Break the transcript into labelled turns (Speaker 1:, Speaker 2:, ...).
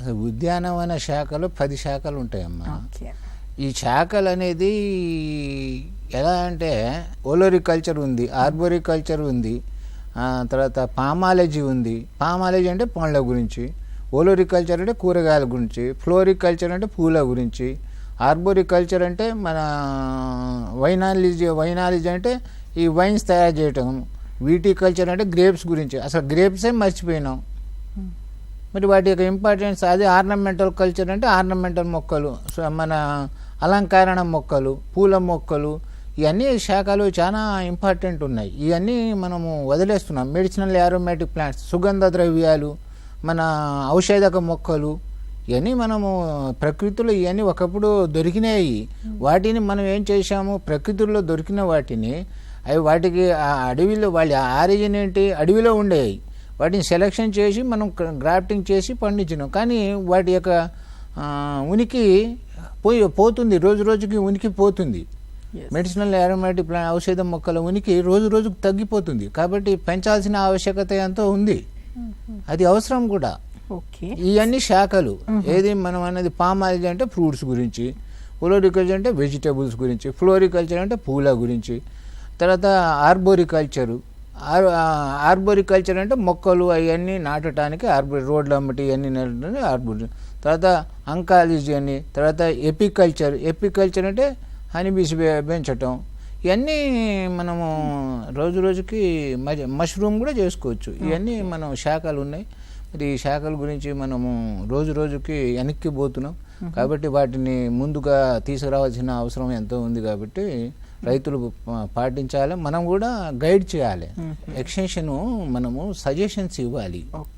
Speaker 1: అసలు ఉద్యానవన శాఖలో 10 శాఖలు ఉంటాయమ్మా.
Speaker 2: ఓకే.
Speaker 1: ఈ శాఖలు అనేది ఎలా అంటే ఓలోరికల్చర్ ఉంది, ఆర్బోరికల్చర్ ఉంది, తర్వాత పామాలజీ ఉంది. పామాలజీ అంటే పండ్ల గురించి, ఓలోరికల్చర్ అంటే కూరగాయల గురించి, ఫ్లోరికల్చర్ అంటే పూల గురించి, ఆర్బోరికల్చర్ అంటే మన వైనాలజీ అంటే ఈ వైన్స్ తయారు చేయటం, వీటికల్చర్ అంటే గ్రేప్స్ గురించి. అసలు గ్రేప్సే మర్చిపోయినాం. మరి వాటి యొక్క ఇంపార్టెన్స్ అదే. ఆర్నమెంటల్ కల్చర్ అంటే ఆర్నమెంటల్ మొక్కలు, మన అలంకరణ మొక్కలు, పూల మొక్కలు, ఇవన్నీ శాఖలు చాలా ఇంపార్టెంట్ ఉన్నాయి. ఇవన్నీ మనము వదిలేస్తున్నాం. మెడిసినల్ యారోమాటిక్ ప్లాంట్స్, సుగంధ ద్రవ్యాలు, మన ఔషధక మొక్కలు, ఇవన్నీ మనము ప్రకృతిలో ఇవన్నీ ఒకప్పుడు దొరికినాయి. వాటిని మనం ఏం చేశాము, ప్రకృతిలో దొరికిన వాటిని వాటికి ఆ అడవిలో వాళ్ళ ఆరిజిన్ ఏంటి, అడవిలో ఉండేవి. వాటిని సెలెక్షన్ చేసి మనం గ్రాఫ్టింగ్ చేసి పండించినాం. కానీ వాటి యొక్క ఉనికి పోతుంది, రోజు రోజుకి ఉనికి పోతుంది. మెడిసినల్ యారోమాటిక్ ప్లాంట్, ఔషధ మొక్కల ఉనికి రోజు రోజుకు తగ్గిపోతుంది. కాబట్టి పెంచాల్సిన ఆవశ్యకత ఎంతో ఉంది, అది అవసరం కూడా. ఇవన్నీ శాఖలు. ఏది మనం అనేది పామాలజీ అంటే ఫ్రూట్స్ గురించి, ఫ్లోరికల్చర్ అంటే వెజిటేబుల్స్ గురించి, ఫ్లోరికల్చర్ అంటే పూల గురించి, తర్వాత ఆర్బోరికల్చర్ అంటే మొక్కలు అవన్నీ నాటడానికి, రోడ్లు అమ్మటి ఇవన్నీ నాటడానికి ఆర్బోరి. తర్వాత అంకాలజీ అని, తర్వాత ఎపికల్చర్ అంటే హనీబీస్ పెంచటం. ఇవన్నీ మనము రోజు రోజుకి మష్రూమ్ కూడా చేసుకోవచ్చు. ఇవన్నీ మనం శాఖలు ఉన్నాయి. మరి ఈ శాఖల గురించి మనము రోజు రోజుకి వెనక్కి పోతున్నాం. కాబట్టి వాటిని ముందుగా తీసుకురావాల్సిన అవసరం ఎంతో ఉంది. కాబట్టి రైతులు పాటించాలి, మనం కూడా గైడ్ చేయాలి. ఎక్స్టెన్షన్ మనము సజెషన్స్ ఇవ్వాలి.